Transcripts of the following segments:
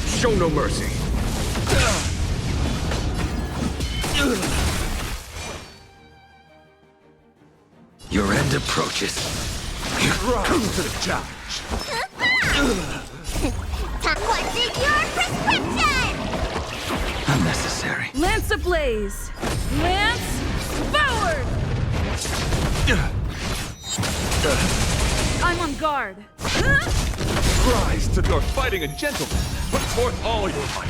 Show no mercy. Your end approaches. Rise to the challenge. What's in your prescription? Unnecessary. Lance ablaze! Lance forward! I'm on guard. Rise to you're fighting a gentleman. Put forth all your might.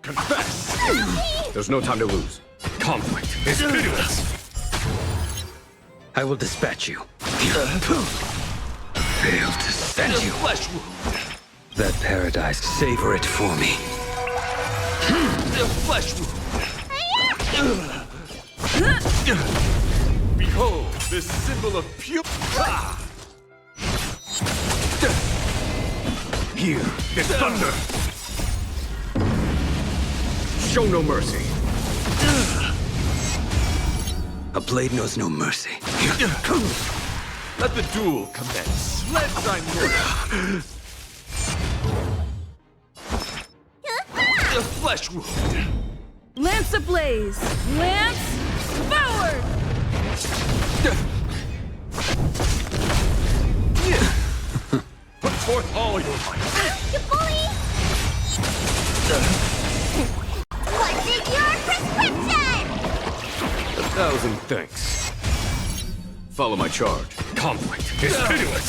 Confess. There's no time to lose. Conflict is pitiless. I will dispatch you. Fail to send you. Flesh wound. That paradise, savor it for me. The flesh wound. Behold, this symbol of pure. Here is thunder. Show no mercy. A blade knows no mercy. Let the duel commence. Let thy murder. The flesh wound. Lance ablaze! Lance forward! Put forth all your might. You bully! What's in your prescription? 1,000 thanks. Follow my charge. Conflict is pitiless.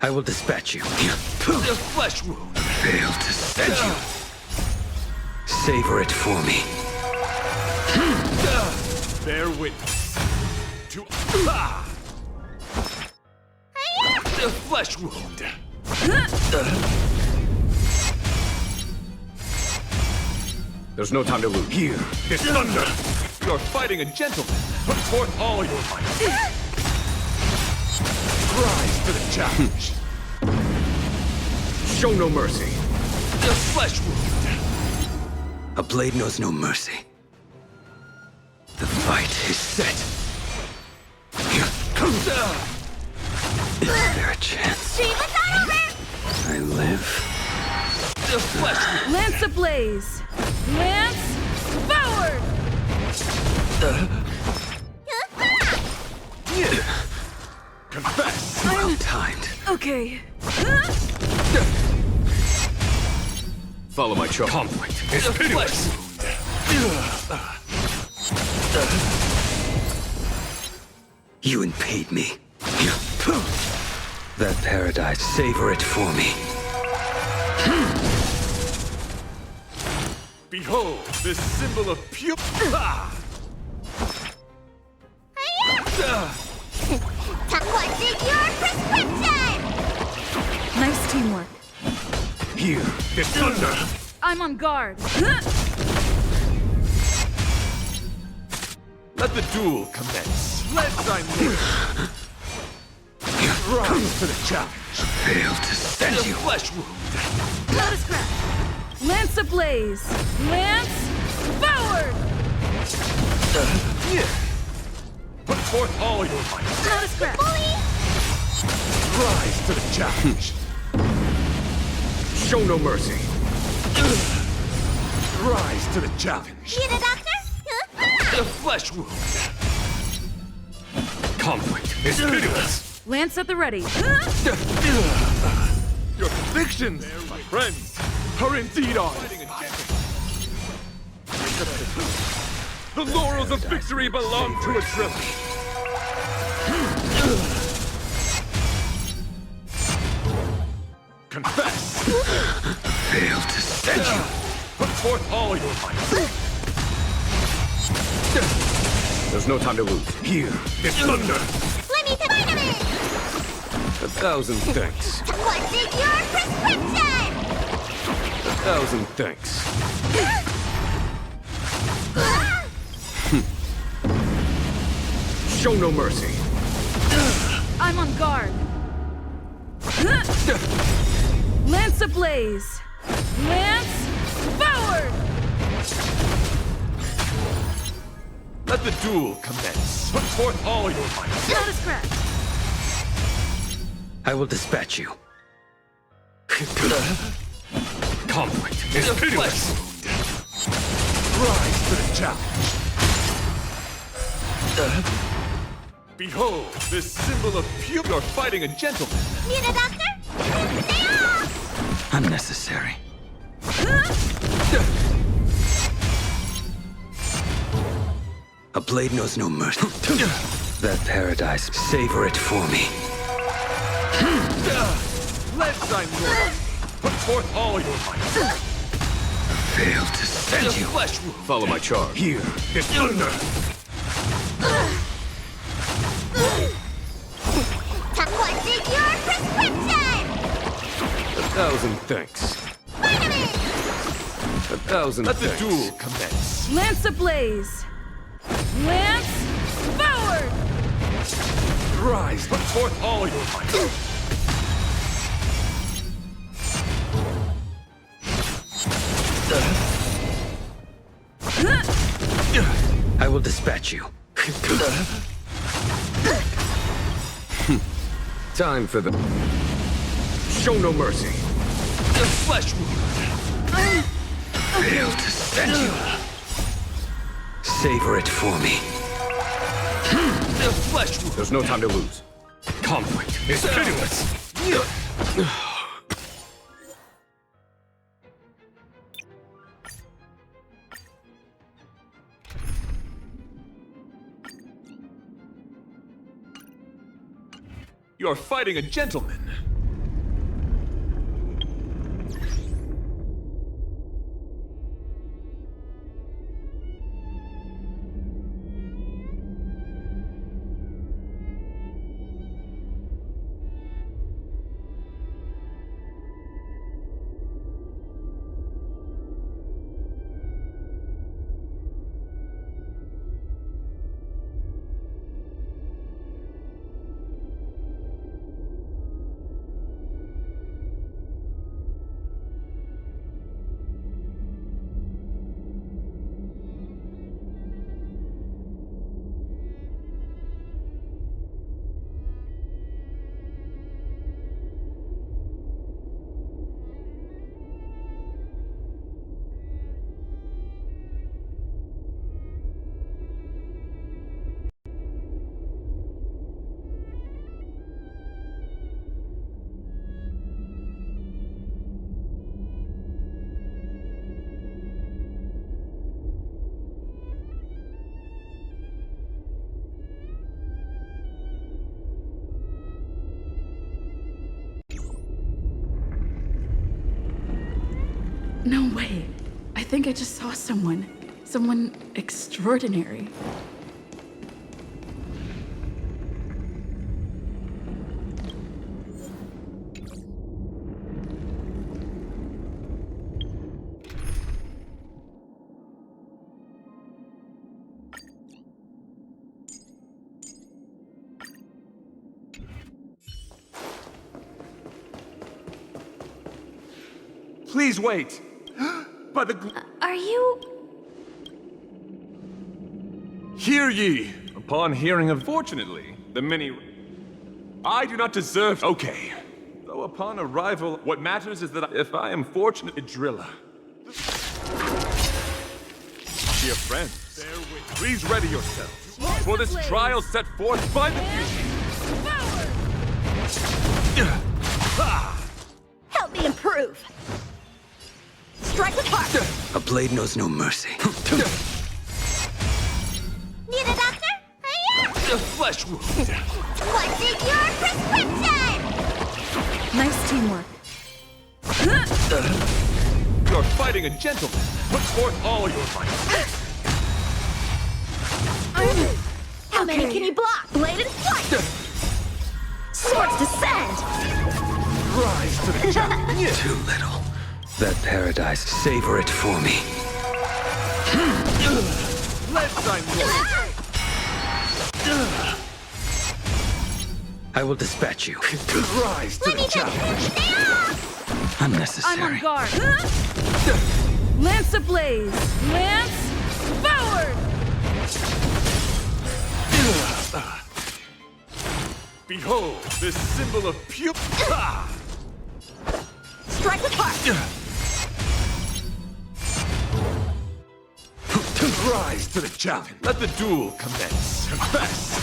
I will dispatch you. The flesh wound. Fail to send you. Savor it for me. Bear witness to the flesh wound. There's no time to lose. Here is thunder. You're fighting a gentleman. Put forth all your might. Rise to the challenge. Show no mercy. The flesh wound. A blade knows no mercy. The fight is set. Is there a chance Stream is not over! I live? The flesh wound. Lance ablaze! Lance forward! Confess. Well timed. Okay. Follow my charge. Conflict is pitiless. You impede me. That paradise, savor it for me. Behold, this symbol of pure. What's in your prescription? Nice teamwork. Here is thunder. I'm on guard. Let the duel commence. Let thy murder. Rise to the challenge. Fail to send The you. flesh wound. Lotus grab. Lance ablaze! Lance forward! Put forth all your might. Lotus grab. Rise to the challenge. Show no mercy. Rise to the challenge. Need a doctor? The flesh wound. Conflict is pitiless. Lance at the ready. Your convictions, my friends, are indeed on. The laurels of victory belong to a trilogy. Confess. Fail to send you. Put forth all your might. There's no time to lose. Here is thunder. Let me take vitamin! 1,000 thanks. What's in your prescription? 1,000 thanks. Show no mercy. I'm on guard. Lance ablaze! Lance forward! Let the duel commence. Put forth all your might. Not a scratch. I will dispatch you. Conflict is pitiless. Rise to the challenge. Behold, this symbol of pure. You're fighting a gentleman. Need a doctor? Stay off! Unnecessary. A blade knows no mercy. That paradise, savor it for me. Let thy Lord put forth all your might. Failed to send The you. flesh wound. Follow my charge. Here is thunder. Time to take your prescription! 1,000 thanks. Vitamins! 1,000 Let the duel commence. Lance ablaze. Lance forward. Rise, put forth all your might. I will dispatch you. Time for the... Show no mercy. The flesh wound. Failed to send you. Savor it for me. The flesh wound. There's no time to lose. Conflict is pitiless. You're fighting a gentleman. No way. I think I just saw someone. Someone extraordinary. Please wait. By the... Are you... Hear ye! Upon hearing of... Fortunately, the many... I do not deserve... Okay. Though upon arrival, what matters is that if I am fortunate, Drilla. Dear friends, bear with. Please ready yourselves. For this trial set forth by the Help me improve! Strike with heart! A blade knows no mercy. Need a doctor? The flesh wound. What's in your prescription? Nice teamwork. You're fighting a gentleman. Put forth all your might. How many can you block? Blade and flight! Swords descend! Rise to the challenge. Too little. That paradise, savor it for me. Let thy Lord. I will dispatch you. Rise to the challenge. Stay off! I'm Unnecessary. on guard. Lance ablaze. Lance forward. Behold, this symbol of pure. Strike with heart. Rise to the challenge. Let the duel commence. Confess.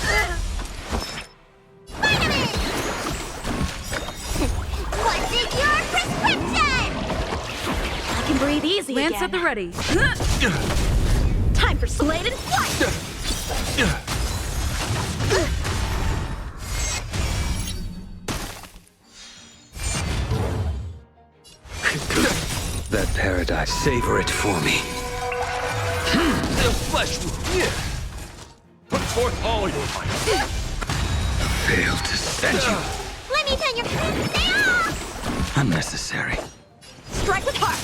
What's in your prescription? I can breathe easy Lance again. at the ready. Time for bladed flight. That paradise, savor it for me. The flesh wound. Put forth all your might. Fail to stand you. Let me turn your. Stay off! Unnecessary. Strike with heart.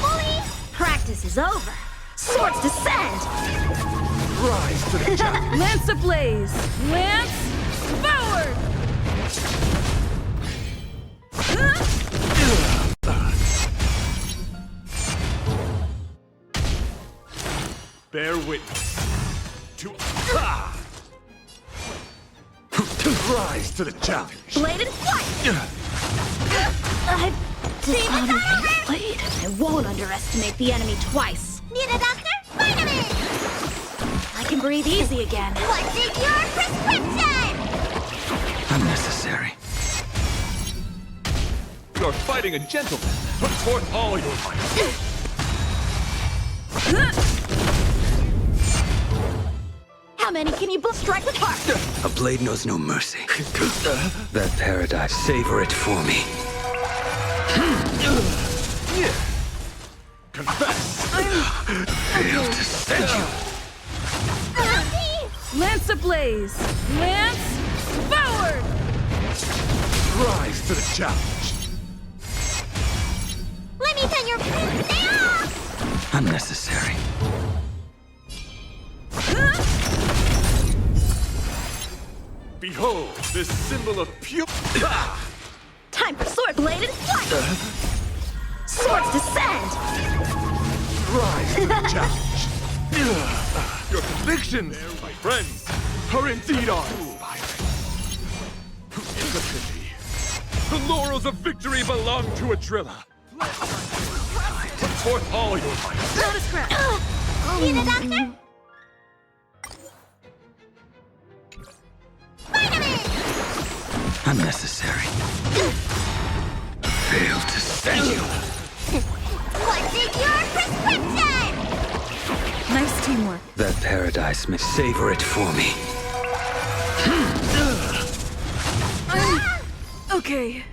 Fully. Practice is over. Swords descend. Rise to the challenge. Lance ablaze. Lance forward. Bear witness to. Rise to the challenge. Bladed flight. I've dishonored my blade. I won't underestimate the enemy twice. Need a doctor? Vitamin! I can breathe easy again. What's in your prescription? Unnecessary. You're fighting a gentleman. Put forth all your might. How many can you strike with heart? A blade knows no mercy. That paradise, savor it for me. Confess. Fail to stand you. Lance ablaze. Lance forward. Rise to the challenge. Let me turn your. Stay off! Unnecessary. Behold, this symbol of pure. Time for sword bladed flight. Swords descend. Rise to the challenge. Your convictions, my friends, are indeed ours. It's a pity. The laurels of victory belong to a driller. Put forth all your might. Not a scratch. Need a doctor? Vitamin! Unnecessary. Fail to stand you. What's in your prescription? Nice teamwork. That paradise may savor it for me. Okay.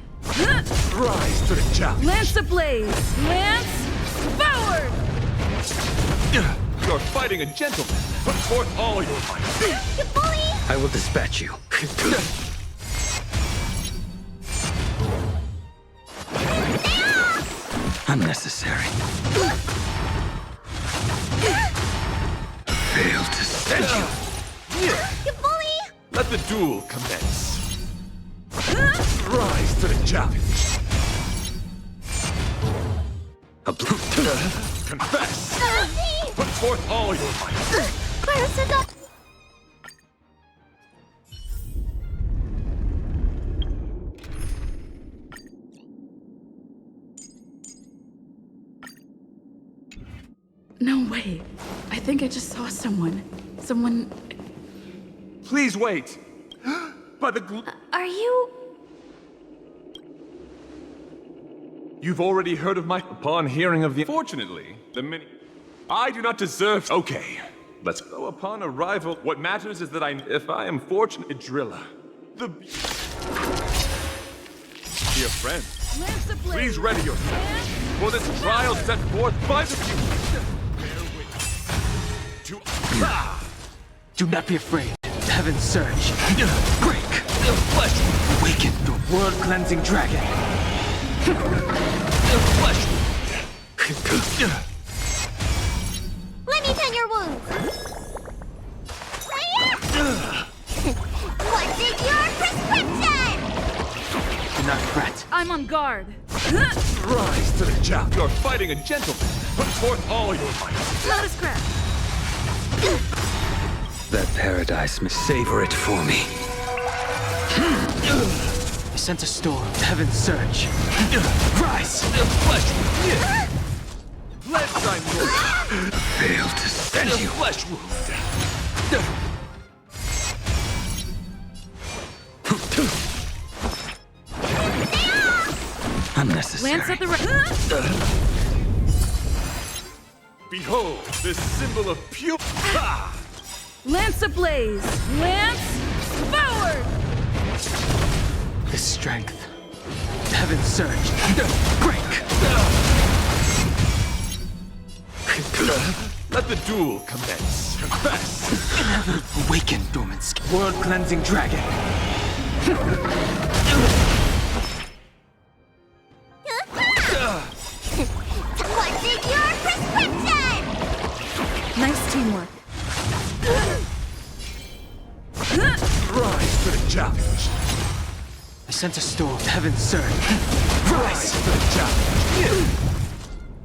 Rise to the challenge. Lance ablaze. Lance forward. You're fighting a gentleman. Put forth all your might. You bully! I will dispatch you. Unnecessary. Fail to stand you. You bully! Let the duel commence. Rise to the challenge. A blue. Confess. Put forth all your might. Where's the doctor? No way. I think I just saw someone. Someone. Please wait. By the Are you... You've already heard of my... Upon hearing of the... Fortunately, the many... I do not deserve... Okay, let's go. Upon arrival, what matters is that if I am fortunate, a driller. The... Dear friend, Lance ablaze. please ready yourself for this trial set forth by the future. Bear witness to... Do not be afraid. Heaven's surge. Break the flesh. Awaken the world-cleansing dragon. The flesh. Let me tend your wounds. What's in your prescription? Do not fret. I'm on guard. Rise to the challenge. You're fighting a gentleman. Put forth all your might. Not a scratch. That paradise may savor it for me. I sent a storm. Heaven's surge. Rise! Flesh wound. Let thy Lord. Failed to send you. Flesh wound. Unnecessary. Lance at the right. Behold, this symbol of pure. Ah! Lance ablaze. Lance forward. The strength. Heaven's surge. Break! Let the duel commence. Confess. Awaken, dormant skin. World-cleansing dragon. What's in your prescription? Nice teamwork. Rise to the challenge. I sent a storm. Heaven's surge. Rise to the challenge.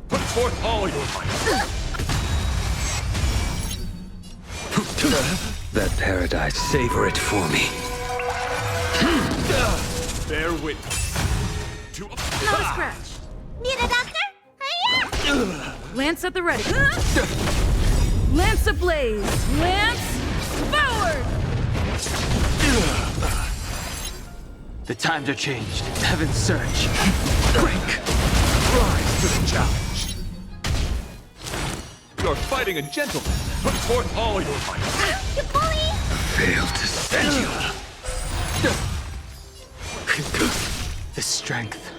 Put forth all your might. That paradise, savor it for me. Bear witness to Not a scratch. Need a doctor? Hiya! Lance at the ready. Lance ablaze. Lance forward. The times are changed. Heaven's surge. Break! rise to the challenge. You're fighting a gentleman. Put forth all your might. You bully! Failed to send you. The strength.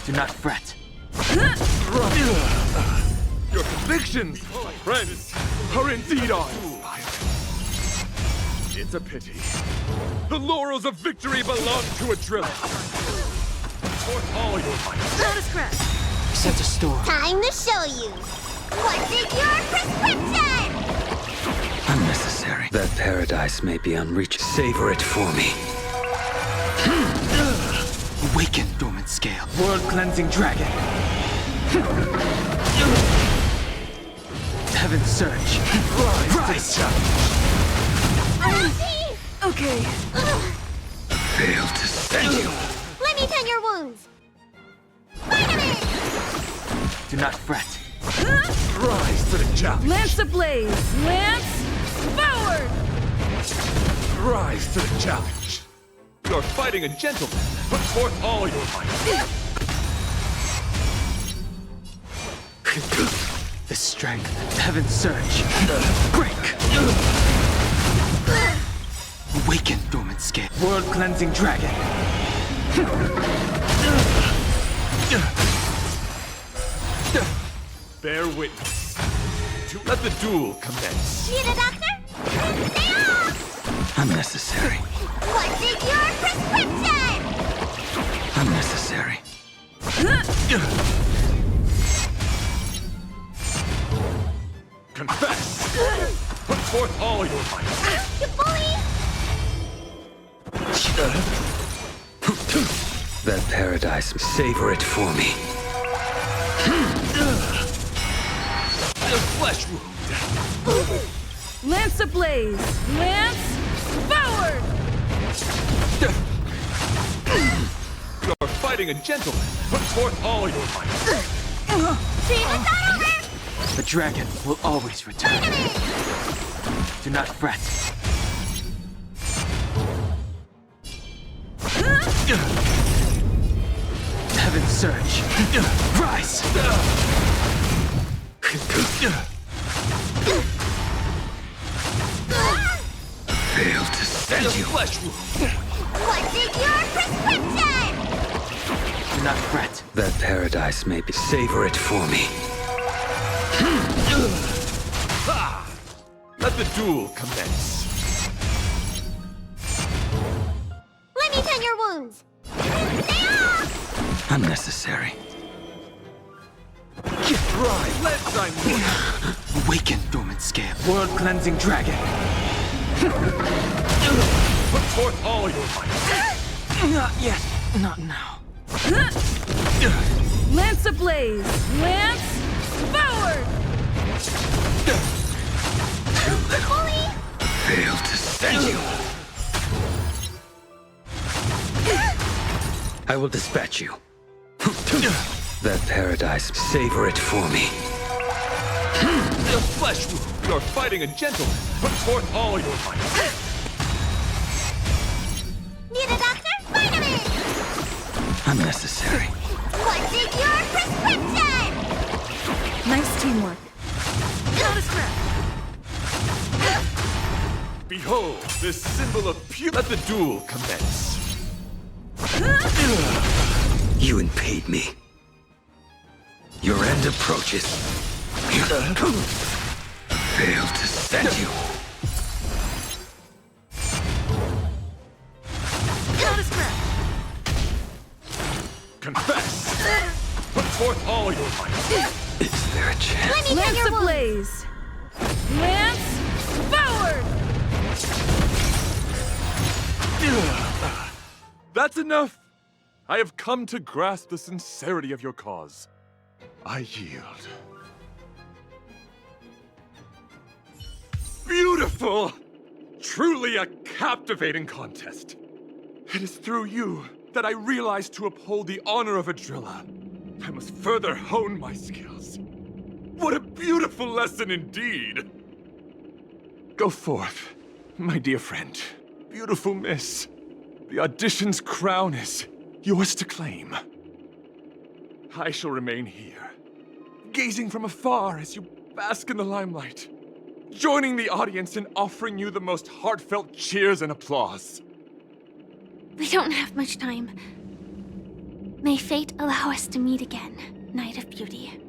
Do not fret. Your convictions, my friends, are indeed uninspiring. It's a pity. The laurels of victory belong to a driller. Forth all your might. Not a scratch. Sent a storm. Time to show you. What's in your prescription? Unnecessary. That paradise may be unreachable. Savor it for me. Awaken, dormant scale. World-cleansing dragon. Heaven's surge. Rise! Okay. Failed to send you. Let me tend your wounds. Vitamin! Do not fret. Rise to the challenge. Lance ablaze. Lance forward. Rise to the challenge. You're fighting a gentleman. Put forth all your might. The strength. Heaven's surge. Break! Awaken, dormant scale. World-cleansing dragon. Bear witness. To let the duel commence. Need a doctor? Now! Unnecessary. What's in your prescription? Unnecessary. Confess. Put forth all your might. You bully! That paradise, savor it for me. The flesh wound. Lance ablaze. Lance forward. You're fighting a gentleman. Put forth all your might. Dream is not over! The dragon will always return. Do not fret. Heaven's surge. Rise! Failed to send you. Flesh wound. What's in your prescription? Do not fret. That paradise may be. Savor it for me. Let the duel commence. Let me tend your wounds. Now! Unnecessary. Rise. Let thy might. Awaken, dormant scale. World-cleansing dragon. Put forth all your might. Not yet. Not now. Lance ablaze. Lance forward. Bully! Failed to send you. I will dispatch you. That paradise, savor it for me. The flesh wound. You're fighting a gentleman. Put forth all your might. Need a doctor? Vitamin! Unnecessary. What's in your prescription? Nice teamwork. Behold, this symbol of pure. Let the duel commence. You impede me. Your end approaches. Failed to send you. Confess. Put forth all your might. Is there a chance? Let me get your wound. Ablaze! Lance forward! That's enough. I have come to grasp the sincerity of your cause. I yield. Beautiful! Truly a captivating contest. It is through you that I realized to uphold the honor of a driller, I must further hone my skills. What a beautiful lesson indeed! Go forth, my dear friend. Beautiful miss. The audition's crown is yours to claim. I shall remain here, gazing from afar as you bask in the limelight, joining the audience in offering you the most heartfelt cheers and applause. We don't have much time. May fate allow us to meet again, Knight of Beauty.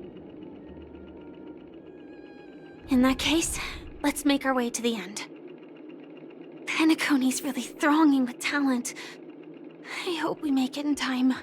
In that case, let's make our way to the end. Penacony's really thronging with talent. I hope we make it in time.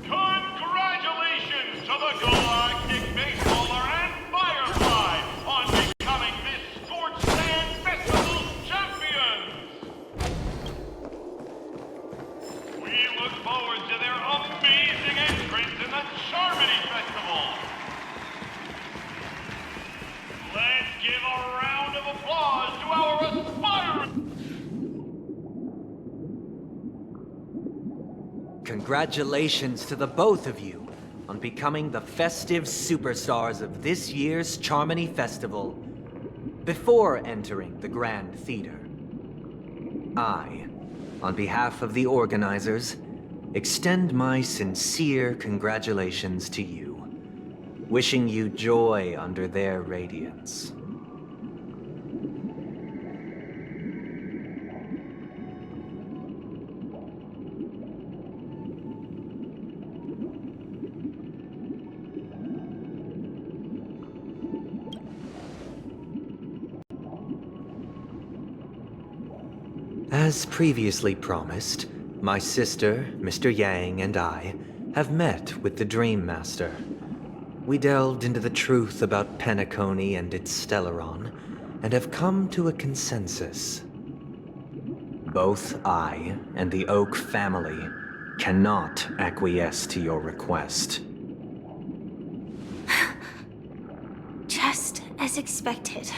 Congratulations to the Galactic Baseballer and Firefly on becoming this Scorched Sand Festival's champions! We look forward to their amazing entrance in the Charmony Festival! Let's give a round of applause to our aspiring... Congratulations to the both of you on becoming the festive superstars of this year's Charmony Festival before entering the Grand Theater. I, on behalf of the organizers, extend my sincere congratulations to you, wishing you joy under their radiance. As previously promised, my sister, Mr. Yang, and I have met with the Dream Master. We delved into the truth about Penacony and its Stellaron, and have come to a consensus. Both I and the Oak family cannot acquiesce to your request. Just as expected.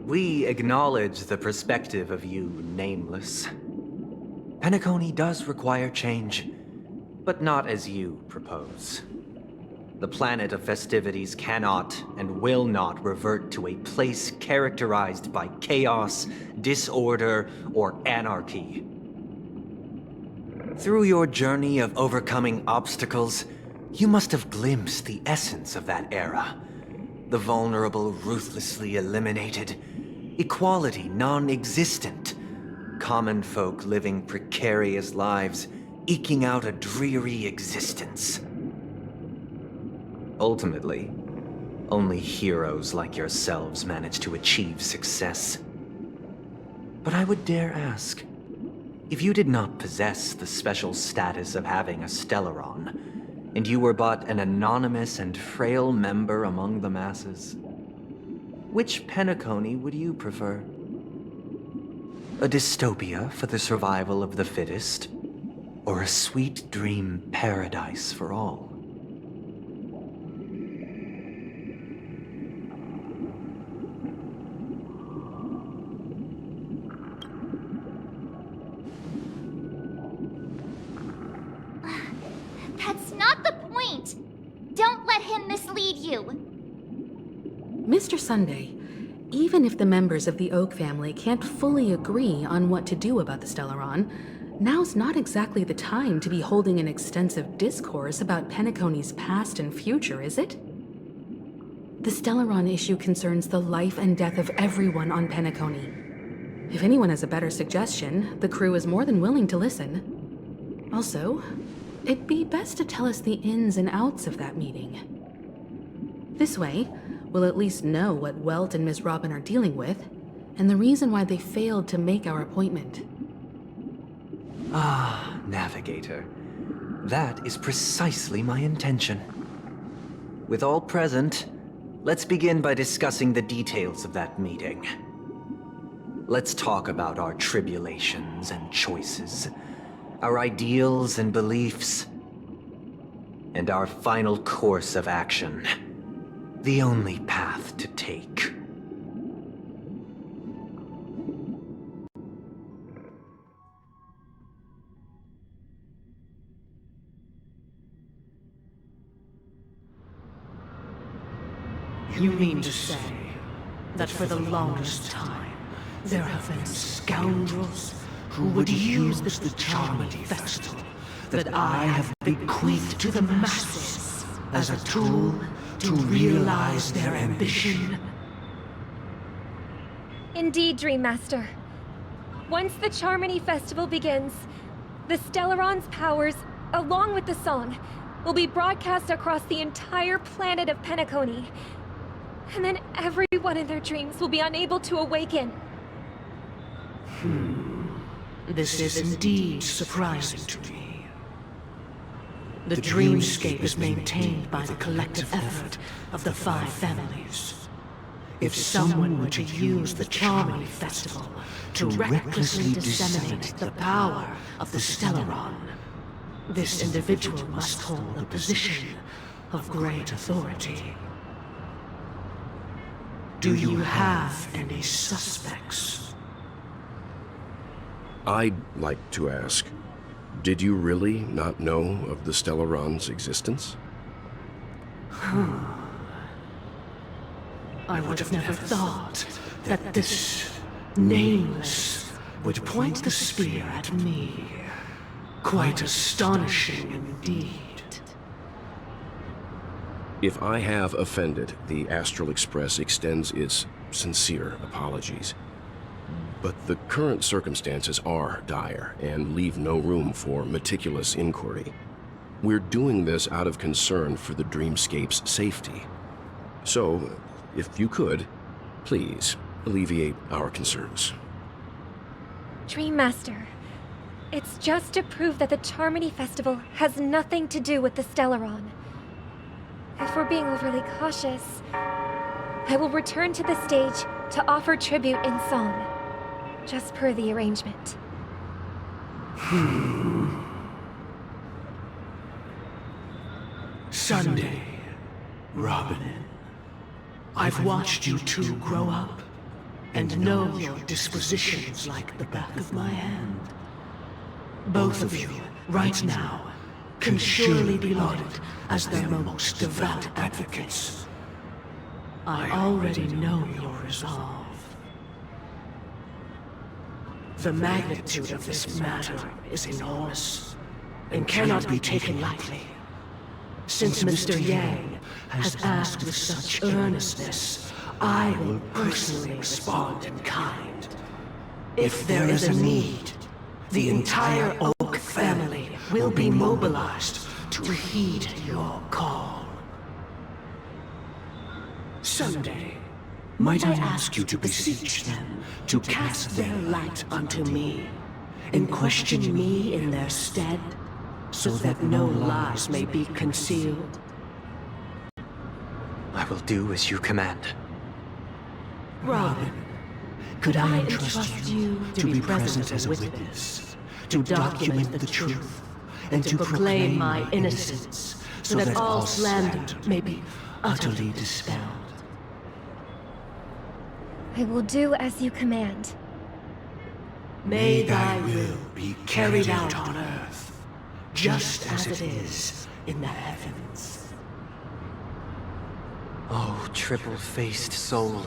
We acknowledge the perspective of you, Nameless. Penacony does require change, but not as you propose. The planet of festivities cannot and will not revert to a place characterized by chaos, disorder, or anarchy. Through your journey of overcoming obstacles, you must have glimpsed the essence of that era. The vulnerable ruthlessly eliminated, equality non-existent, common folk living precarious lives, eking out a dreary existence. Ultimately, only heroes like yourselves manage to achieve success. But I would dare ask, if you did not possess the special status of having a Stellaron, and you were but an anonymous and frail member among the masses, which Penacony would you prefer? A dystopia for the survival of the fittest, or a sweet dream paradise for all? That's not the point! Don't let him mislead you! Mr. Sunday, even if the members of the Oak family can't fully agree on what to do about the Stellaron, now's not exactly the time to be holding an extensive discourse about Penacony's past and future, is it? The Stellaron issue concerns the life and death of everyone on Penacony. If anyone has a better suggestion, the crew is more than willing to listen. Also, it'd be best to tell us the ins and outs of that meeting. This way, we'll at least know what Welt and Ms. Robin are dealing with, and the reason why they failed to make our appointment. Ah, Navigator. That is precisely my intention. With all present, let's begin by discussing the details of that meeting. Let's talk about our tribulations and choices, our ideals and beliefs, and our final course of action. The only path to take. You mean to say that for the longest time, there have been scoundrels who would use the Charmony Festival that I have bequeathed to the masses as a tool to realize their ambition? Indeed, Dream Master. Once the Charmony Festival begins, the Stellaron's powers, along with the song, will be broadcast across the entire planet of Penacony. And then everyone in their dreams will be unable to awaken. This is indeed surprising to me. The dreamscape is maintained by the collective effort of the 5 families. If someone were to use the Charmony Festival to recklessly disseminate the power of the Stellaron, this individual must hold a position of great authority. Do you have any suspects? I'd like to ask, did you really not know of the Stellaron's existence? I would have never thought that this nameless would point the spear at me. Quite astonishing indeed. If I have offended, the Astral Express extends its sincere apologies. But the current circumstances are dire and leave no room for meticulous inquiry. We're doing this out of concern for the Dreamscape's safety. So, if you could, please alleviate our concerns. Dream Master, it's just to prove that the Charmony Festival has nothing to do with the Stellaron. If we're being overly cautious, I will return to the stage to offer tribute in song, just per the arrangement. Sunday, Robin, I've watched you two grow up and know your dispositions like the back of my hand. Both of you, right now, can surely be lauded as their most devout advocates. I already know your resolve. The magnitude of this matter is enormous and cannot be taken lightly. Since Mr. Yang has asked with such earnestness, I will personally respond in kind. If there is a need, the entire Oak family will be mobilized to heed your call. Someday, might I ask you to beseech them to cast their light unto me, and question me in their stead, so that no lies may be concealed? I will do as you command. Robin, could I entrust you to be present as a witness, to document the truth, and to proclaim my innocence, so that all slander may be utterly dispelled? I will do as you command. May thy will be carried out on earth, just as it is in the heavens. Oh, triple-faced soul,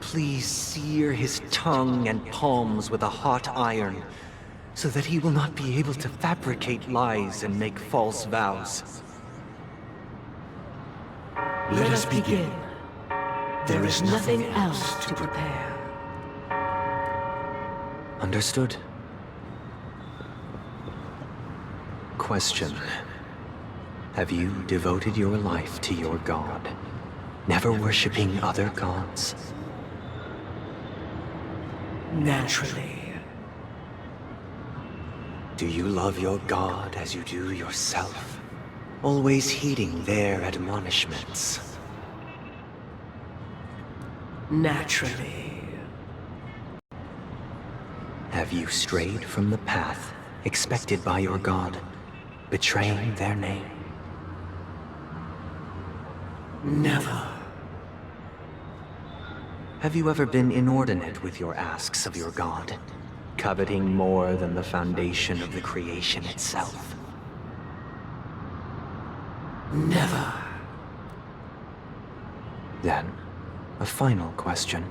please sear his tongue and palms with a hot iron, so that he will not be able to fabricate lies and make false vows. Let us begin. There is nothing else to prepare. Understood. Question. Have you devoted your life to your god, never worshipping other gods? Naturally. Do you love your god as you do yourself, always heeding their admonishments? Naturally. Have you strayed from the path expected by your god, betraying their name? Never. Have you ever been inordinate with your asks of your god, coveting more than the foundation of the creation itself? Never. Then, a final question.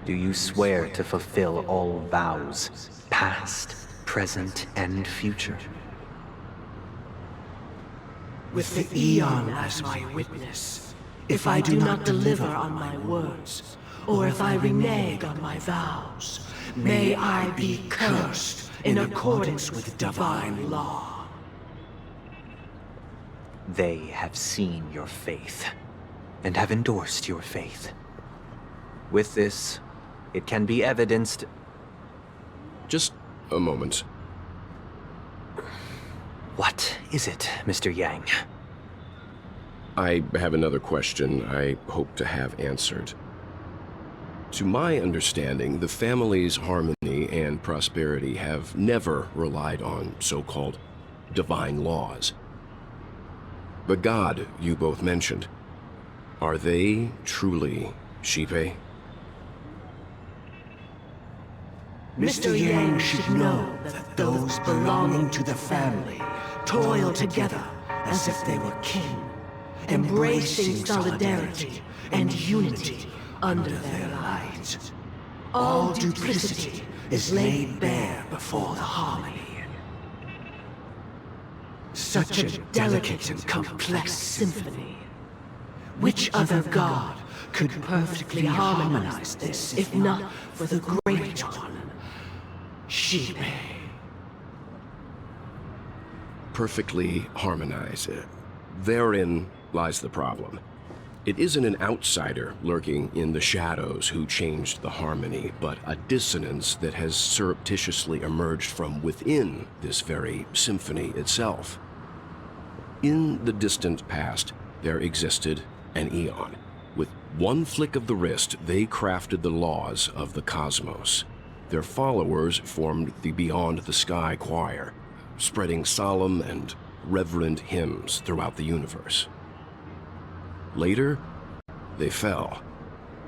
Do you swear to fulfill all vows, past, present, and future? With the Eon as my witness, if I do not deliver on my words, or if I renege on my vows, may I be cursed in accordance with divine law. They have seen your faith, and have endorsed your faith. With this, it can be evidenced... Just a moment. What is it, Mr. Yang? I have another question I hope to have answered. To my understanding, the family's harmony and prosperity have never relied on so-called divine laws. The god you both mentioned, are they truly Shipe? Mr. Yang should know that those belonging to the family toil together as if they were kin, embracing solidarity and unity under their light. All duplicity is laid bare before the harmony. Such a delicate and complex symphony. Which other god could perfectly harmonize this, if not for the Great One, Shipe? Perfectly harmonize. Therein lies the problem. It isn't an outsider lurking in the shadows who changed the harmony, but a dissonance that has surreptitiously emerged from within this very symphony itself. In the distant past, there existed an Eon. With one flick of the wrist, they crafted the laws of the cosmos. Their followers formed the Beyond the Sky Choir, spreading solemn and reverent hymns throughout the universe. Later, they fell,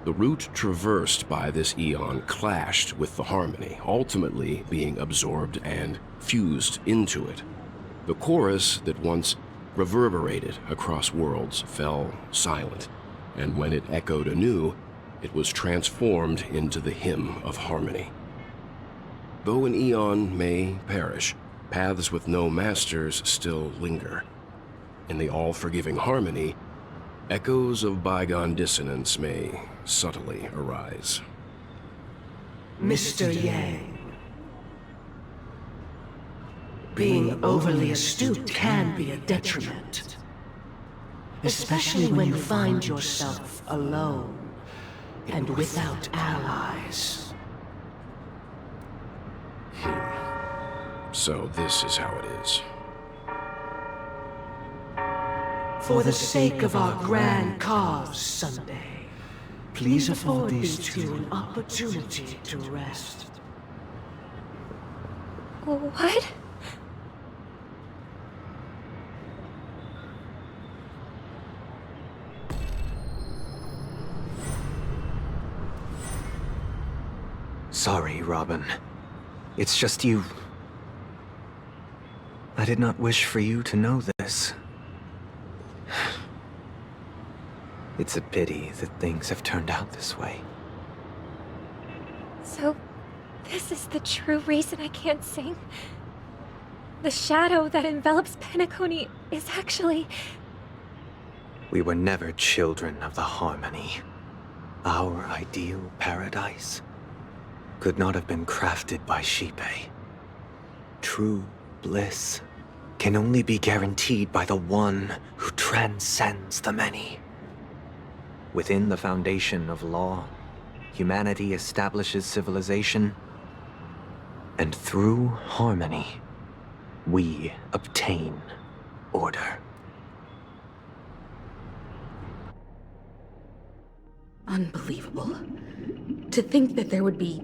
The route traversed by this eon clashed with the harmony, ultimately being absorbed and fused into it. The chorus that once reverberated across worlds fell silent, and when it echoed anew, it was transformed into the hymn of harmony. Though an eon may perish, paths with no masters still linger. In the all-forgiving harmony, echoes of bygone dissonance may subtly arise. Mr. Yang, being overly astute can be a detriment, especially when you find yourself alone and without allies. So this is how it is. For the sake of our grand cause, Sunday, please afford these two an opportunity to rest. What? Sorry, Robin. It's just you. I did not wish for you to know this. It's a pity that things have turned out this way. So, this is the true reason I can't sing? The shadow that envelops Penacony is actually... We were never children of the harmony. Our ideal paradise could not have been crafted by Xipe. True bliss can only be guaranteed by the one who transcends the many. Within the foundation of law, humanity establishes civilization, and through harmony, we obtain order. Unbelievable. To think that there would be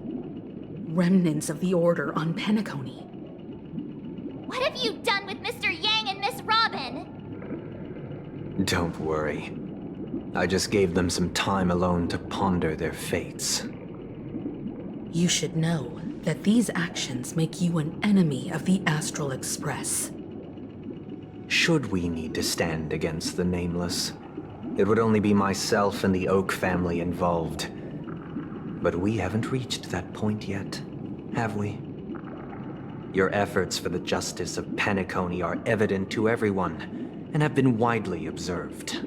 remnants of the Order on Penacony. What have you done with Mr. Yang and Miss Robin? Don't worry. I just gave them some time alone to ponder their fates. You should know that these actions make you an enemy of the Astral Express. Should we need to stand against the Nameless, it would only be myself and the Oak family involved. But we haven't reached that point yet, have we? Your efforts for the justice of Penacony are evident to everyone, and have been widely observed.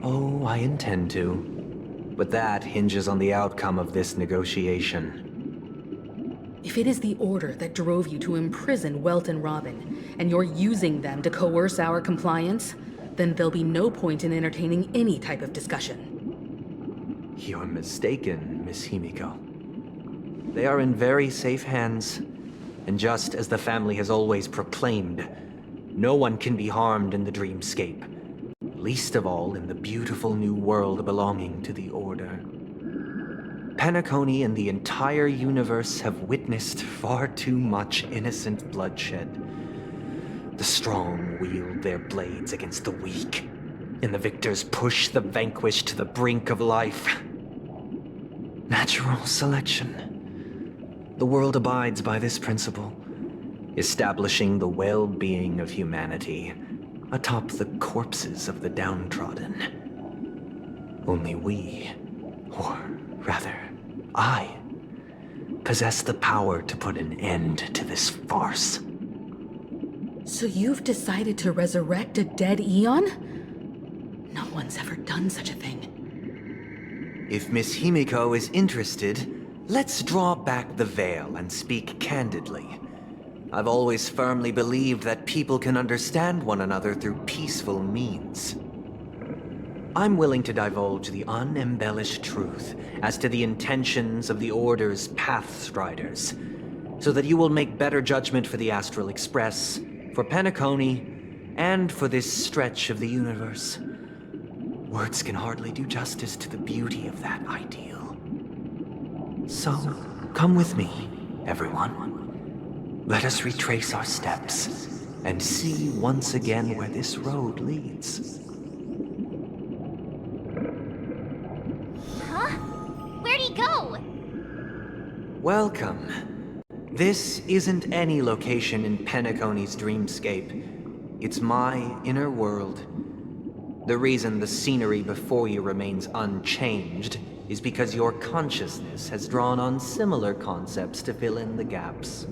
Oh, I intend to. But that hinges on the outcome of this negotiation. If it is the Order that drove you to imprison Welt and Robin, and you're using them to coerce our compliance, then there'll be no point in entertaining any type of discussion. You're mistaken, Miss Himiko. They are in very safe hands, and just as the family has always proclaimed, no one can be harmed in the dreamscape, least of all in the beautiful new world belonging to the Order. Penacony and the entire universe have witnessed far too much innocent bloodshed. The strong wield their blades against the weak, and the victors push the vanquished to the brink of life. Natural selection. The world abides by this principle, establishing the well-being of humanity atop the corpses of the downtrodden. Only we, or rather, I, possess the power to put an end to this farce. So you've decided to resurrect a dead Eon? No one's ever done such a thing. If Miss Himiko is interested, let's draw back the veil and speak candidly. I've always firmly believed that people can understand one another through peaceful means. I'm willing to divulge the unembellished truth as to the intentions of the Order's Pathstriders, so that you will make better judgment for the Astral Express, for Penacony, and for this stretch of the universe. Words can hardly do justice to the beauty of that ideal. So, come with me, everyone. Let us retrace our steps and see once again where this road leads. Huh? Where'd he go? Welcome. This isn't any location in Penacony's dreamscape. It's my inner world. The reason the scenery before you remains unchanged is because your consciousness has drawn on similar concepts to fill in the gaps.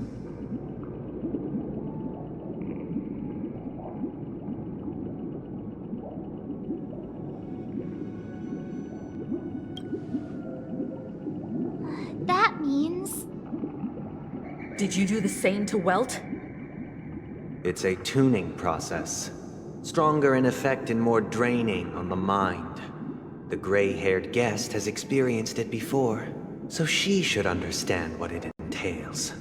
That means... Did you do the same to Welt? It's a tuning process. Stronger in effect and more draining on the mind. The gray-haired guest has experienced it before, so she should understand what it entails.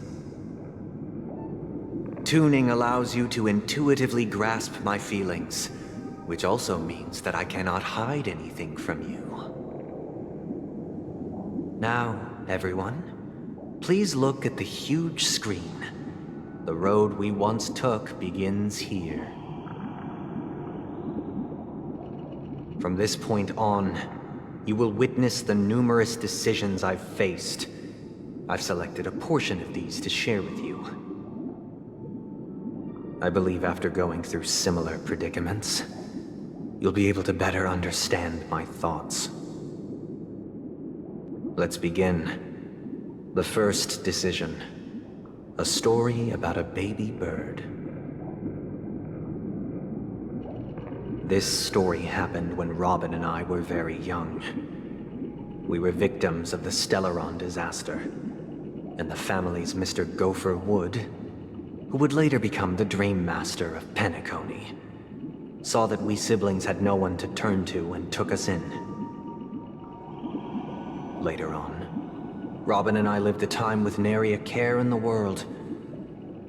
Tuning allows you to intuitively grasp my feelings, which also means that I cannot hide anything from you. Now, everyone, please look at the huge screen. The road we once took begins here. From this point on, you will witness the numerous decisions I've faced. I've selected a portion of these to share with you. I believe after going through similar predicaments, you'll be able to better understand my thoughts. Let's begin. The first decision. A story about a baby bird. This story happened when Robin and I were very young. We were victims of the Stellaron disaster, and the family's Mr. Gopher Wood, who would later become the Dream Master of Penacony, saw that we siblings had no one to turn to and took us in. Later on, Robin and I lived a time with nary a care in the world.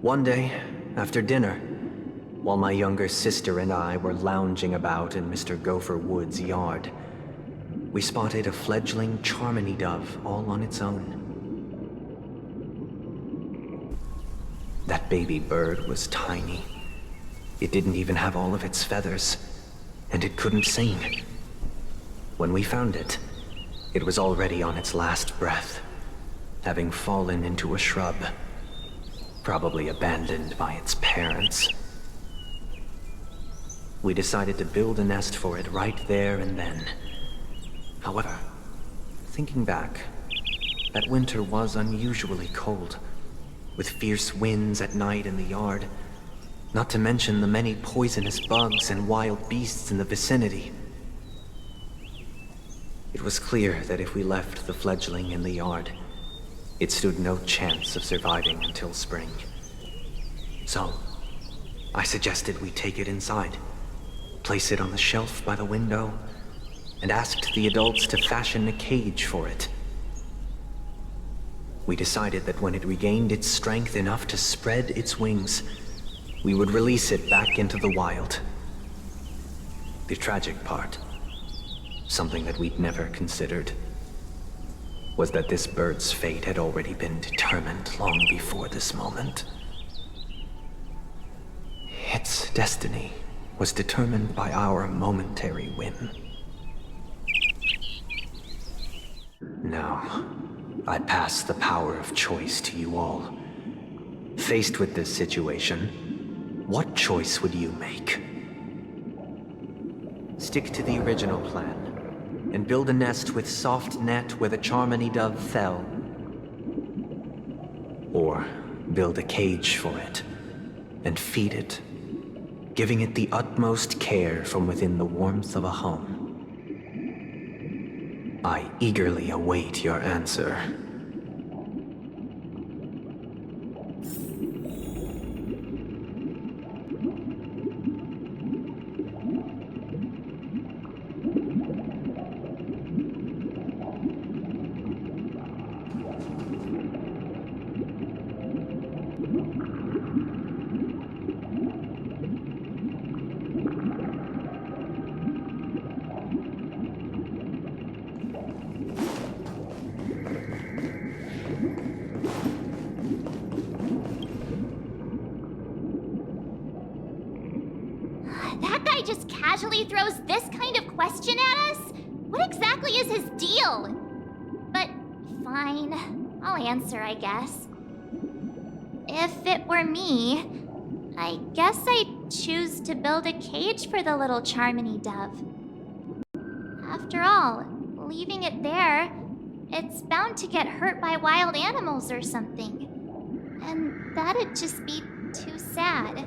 One day, after dinner, while my younger sister and I were lounging about in Mr. Gopher Wood's yard, we spotted a fledgling Charmony dove all on its own. That baby bird was tiny. It didn't even have all of its feathers, and it couldn't sing. When we found it, it was already on its last breath, having fallen into a shrub, probably abandoned by its parents. We decided to build a nest for it right there and then. However, thinking back, that winter was unusually cold, with fierce winds at night in the yard, not to mention the many poisonous bugs and wild beasts in the vicinity. It was clear that if we left the fledgling in the yard, it stood no chance of surviving until spring. So, I suggested we take it inside, place it on the shelf by the window, and asked the adults to fashion a cage for it. We decided that when it regained its strength enough to spread its wings, we would release it back into the wild. The tragic part, something that we'd never considered, was that this bird's fate had already been determined long before this moment. Its destiny was determined by our momentary whim. Now, I pass the power of choice to you all. Faced with this situation, what choice would you make? Stick to the original plan, and build a nest with soft net where the Charmony dove fell. Or build a cage for it, and feed it, giving it the utmost care from within the warmth of a home. I eagerly await your answer. guy just casually throws this kind of question at us? What exactly is his deal? But fine, I'll answer, I guess. If it were me, I guess I'd choose to build a cage for the little Charmony dove. After all, leaving it there, it's bound to get hurt by wild animals or something. And that'd just be too sad.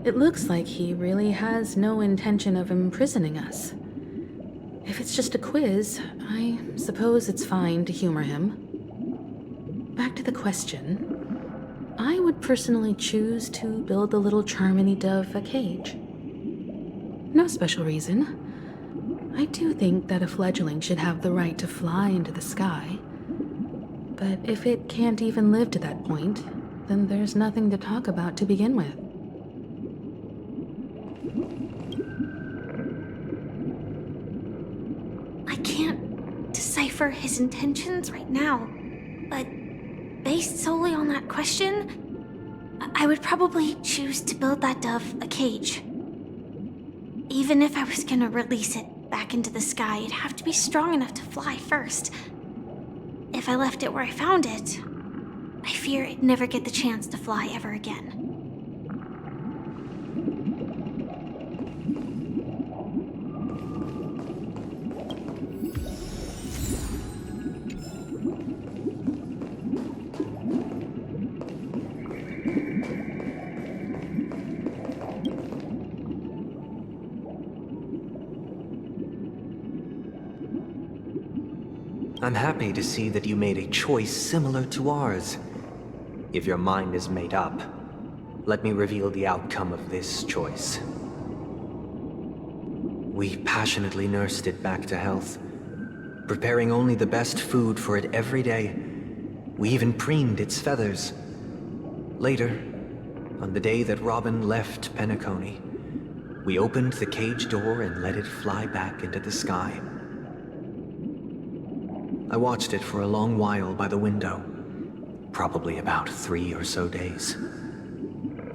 It looks like he really has no intention of imprisoning us. If it's just a quiz, I suppose it's fine to humor him. Back to the question. I would personally choose to build the little Charmony dove a cage. No special reason. I do think that a fledgling should have the right to fly into the sky. But if it can't even live to that point, then there's nothing to talk about to begin with. I can't decipher his intentions right now, but based solely on that question, I would probably choose to build that dove a cage. Even if I was gonna release it back into the sky, it'd have to be strong enough to fly first. If I left it where I found it, I fear it'd never get the chance to fly ever again. I'm happy to see that you made a choice similar to ours. If your mind is made up, let me reveal the outcome of this choice. We passionately nursed it back to health, preparing only the best food for it every day. We even preened its feathers. Later, on the day that Robin left Penacony, we opened the cage door and let it fly back into the sky. I watched it for a long while by the window, probably about 3 or so days.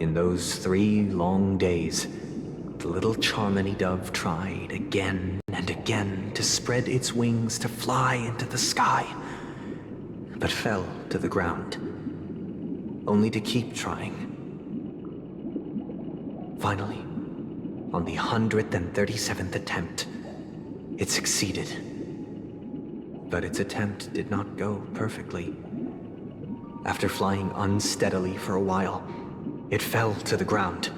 In those 3 long days, the little Charmony dove tried again and again to spread its wings to fly into the sky, but fell to the ground, only to keep trying. Finally, on the 137th attempt, it succeeded. But its attempt did not go perfectly. After flying unsteadily for a while, it fell to the ground,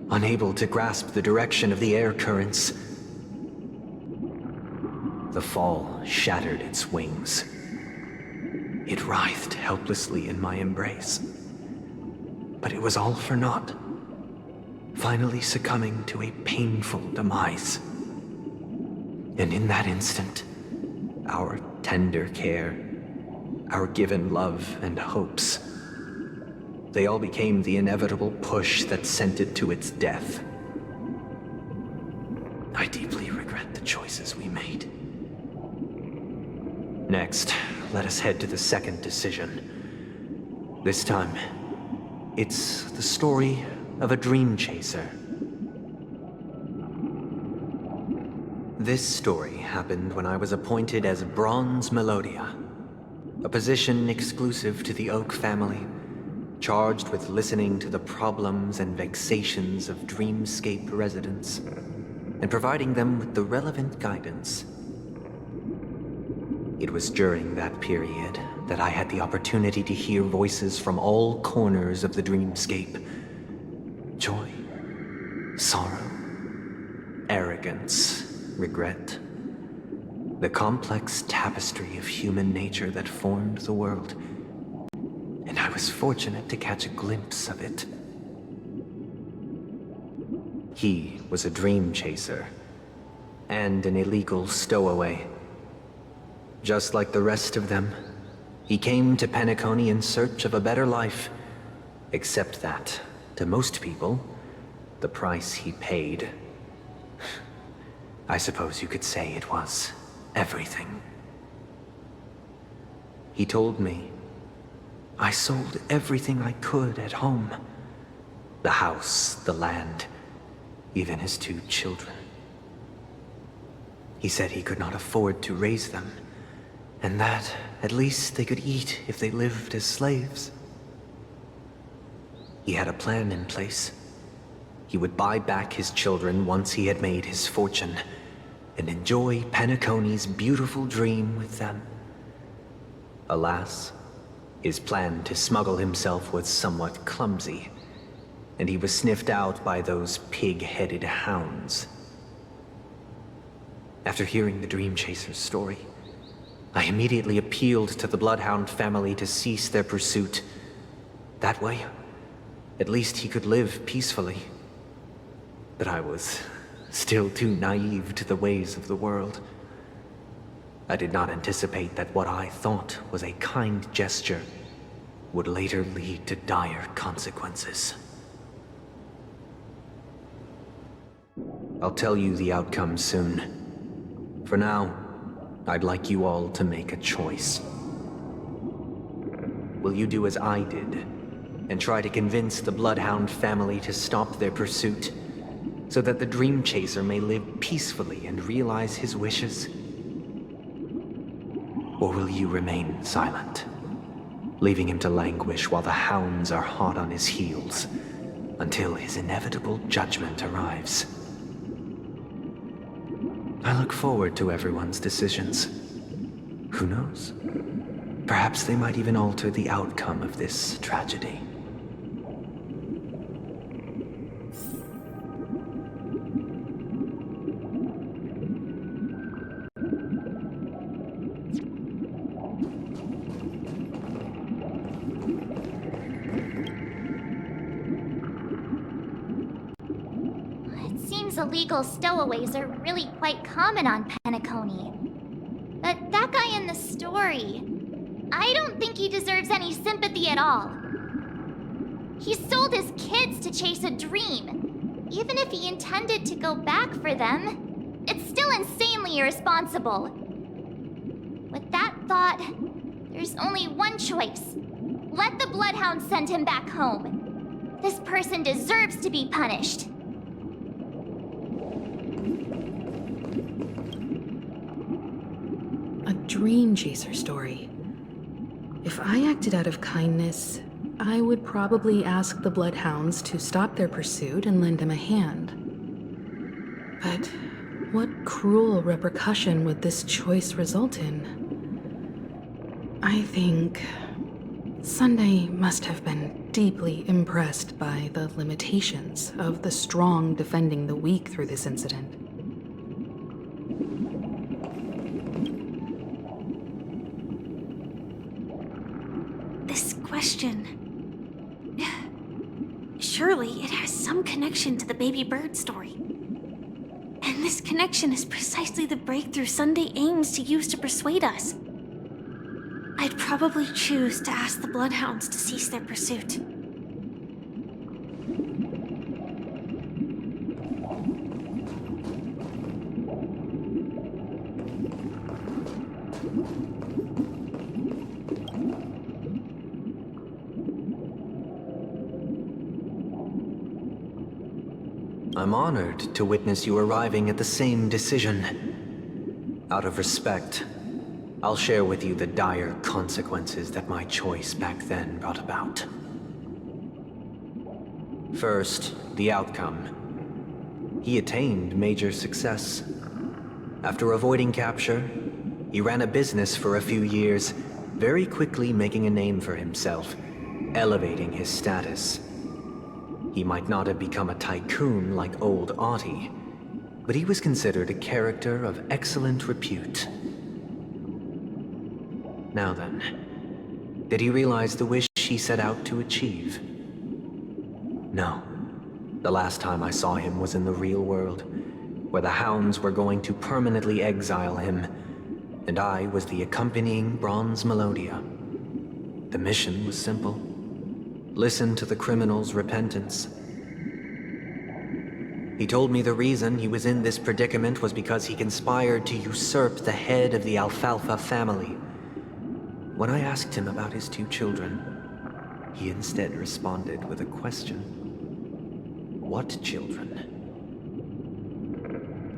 unable to grasp the direction of the air currents. The fall shattered its wings. It writhed helplessly in my embrace. But it was all for naught, finally succumbing to a painful demise. And in that instant, our tender care, our given love and hopes, they all became the inevitable push that sent it to its death. I deeply regret the choices we made. Next, let us head to the second decision. This time, it's the story of a dream chaser. This story happened when I was appointed as Bronze Melodia, a position exclusive to the Oak family, charged with listening to the problems and vexations of Dreamscape residents, and providing them with the relevant guidance. It was during that period that I had the opportunity to hear voices from all corners of the Dreamscape. Joy, sorrow, arrogance, regret. The complex tapestry of human nature that formed the world. And I was fortunate to catch a glimpse of it. He was a dream chaser, and an illegal stowaway. Just like the rest of them, he came to Penacony in search of a better life, except that, to most people, the price he paid, I suppose you could say it was everything. He told me I sold everything I could at home. The house, the land, even his 2 children. He said he could not afford to raise them, and that at least they could eat if they lived as slaves. He had a plan in place. He would buy back his children once he had made his fortune, and enjoy Penacony's beautiful dream with them. Alas, his plan to smuggle himself was somewhat clumsy, and he was sniffed out by those pig-headed hounds. After hearing the Dream Chaser's story, I immediately appealed to the Bloodhound family to cease their pursuit. That way, at least he could live peacefully. But I was still too naive to the ways of the world. I did not anticipate that what I thought was a kind gesture would later lead to dire consequences. I'll tell you the outcome soon. For now, I'd like you all to make a choice. Will you do as I did, and try to convince the Bloodhound family to stop their pursuit, so that the Dream Chaser may live peacefully and realize his wishes? Or will you remain silent, leaving him to languish while the hounds are hot on his heels, until his inevitable judgment arrives? I look forward to everyone's decisions. Who knows? Perhaps they might even alter the outcome of this tragedy. Illegal stowaways are really quite common on Penacony. But that guy in the story, I don't think he deserves any sympathy at all. He sold his kids to chase a dream. Even if he intended to go back for them, it's still insanely irresponsible. With that thought, there's only one choice. Let the Bloodhound send him back home. This person deserves to be punished. A Dream Chaser story. If I acted out of kindness, I would probably ask the Bloodhounds to stop their pursuit and lend him a hand. But what cruel repercussion would this choice result in? I think Sunday must have been deeply impressed by the limitations of the strong defending the weak through this incident. This question... Surely it has some connection to the baby bird story. And this connection is precisely the breakthrough Sunday aims to use to persuade us. I'd probably choose to ask the Bloodhounds to cease their pursuit. I'm honored to witness you arriving at the same decision. Out of respect, I'll share with you the dire consequences that my choice back then brought about. First, the outcome. He attained major success. After avoiding capture, he ran a business for a few years, very quickly making a name for himself, elevating his status. He might not have become a tycoon like old Audie, but he was considered a character of excellent repute. Now then, did he realize the wish he set out to achieve? No. The last time I saw him was in the real world, where the hounds were going to permanently exile him, and I was the accompanying bronze melodia. The mission was simple. Listen to the criminal's repentance. He told me the reason he was in this predicament was because he conspired to usurp the head of the Alfalfa family. When I asked him about his 2 children, He instead responded with a question. What children?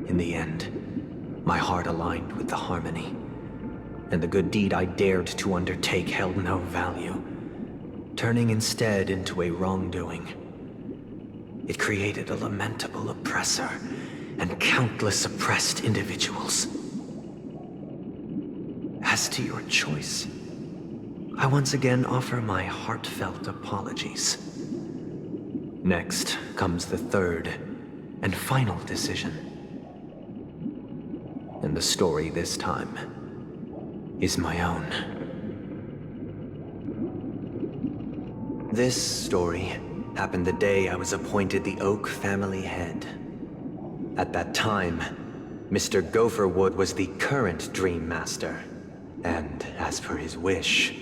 In the end, my heart aligned with the harmony, and the good deed I dared to undertake held no value, turning instead into a wrongdoing. It created a lamentable oppressor and countless oppressed individuals. As to your choice, I once again offer my heartfelt apologies. Next comes the third and final decision. And the story this time is my own. This story happened the day I was appointed the Oak family head. At that time, Mr. Gopherwood was the current Dream Master, and as per his wish,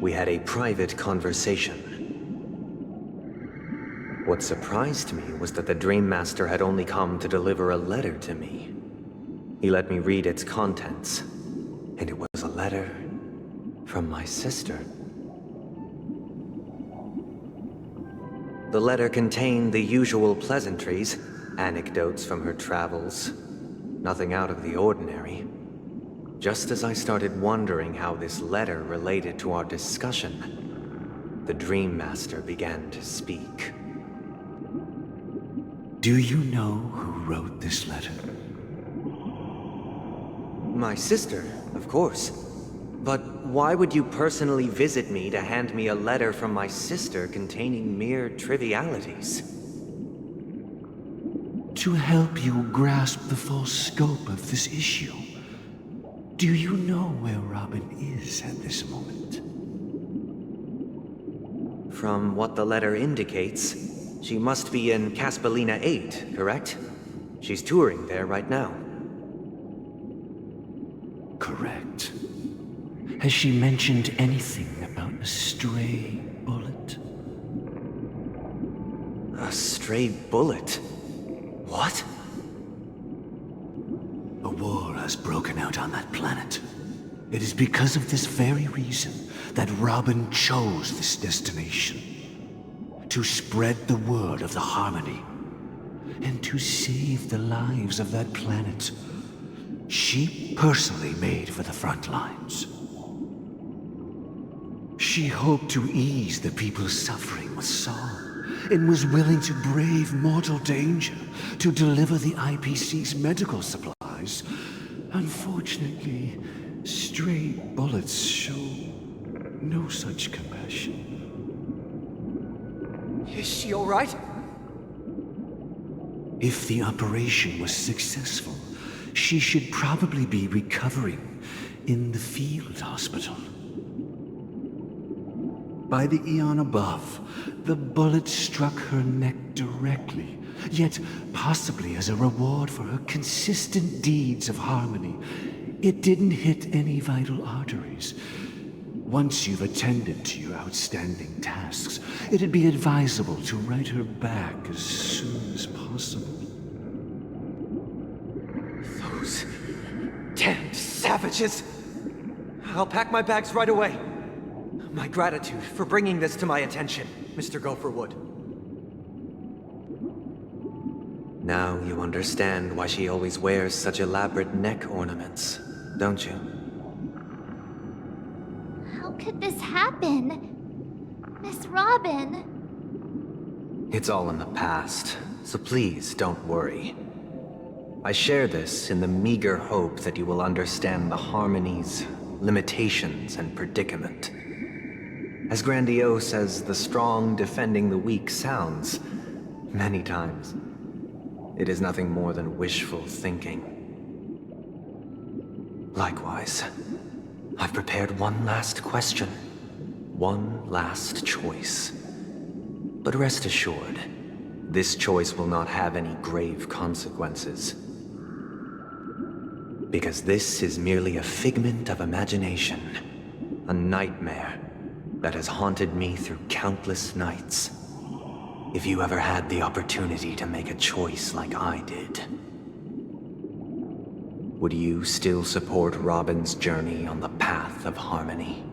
we had a private conversation. What surprised me was that the Dream Master had only come to deliver a letter to me. He let me read its contents, and it was a letter from my sister. The letter contained the usual pleasantries, anecdotes from her travels, nothing out of the ordinary. Just as I started wondering how this letter related to our discussion, the Dream Master began to speak. Do you know who wrote this letter? My sister, of course. But why would you personally visit me to hand me a letter from my sister containing mere trivialities? To help you grasp the full scope of this issue. Do you know where Robin is at this moment? From what the letter indicates, she must be in Caspelina 8, correct? She's touring there right now. Correct. Has she mentioned anything about a stray bullet? A stray bullet? What? A war has broken out on that planet. It is because of this very reason that Robin chose this destination. To spread the word of the harmony. And to save the lives of that planet. She personally made for the front lines. She hoped to ease the people's suffering with song, and was willing to brave mortal danger to deliver the IPC's medical supplies. Unfortunately, stray bullets show no such compassion. Is she all right? If the operation was successful, she should probably be recovering in the field hospital. By the eon above, the bullet struck her neck directly, yet possibly as a reward for her consistent deeds of harmony. It didn't hit any vital arteries. Once you've attended to your outstanding tasks, it'd be advisable to write her back as soon as possible. Those damned savages! I'll pack my bags right away. My gratitude for bringing this to my attention, Mr. Gopherwood. Now you understand why she always wears such elaborate neck ornaments, don't you? How could this happen? Miss Robin? It's all in the past, so please don't worry. I share this in the meager hope that you will understand the harmony's limitations and predicament. As grandiose as the strong defending the weak sounds, many times, it is nothing more than wishful thinking. Likewise, I've prepared one last question, one last choice. But rest assured, this choice will not have any grave consequences. Because this is merely a figment of imagination, a nightmare that has haunted me through countless nights. If you ever had the opportunity to make a choice like I did, would you still support Robin's journey on the path of harmony?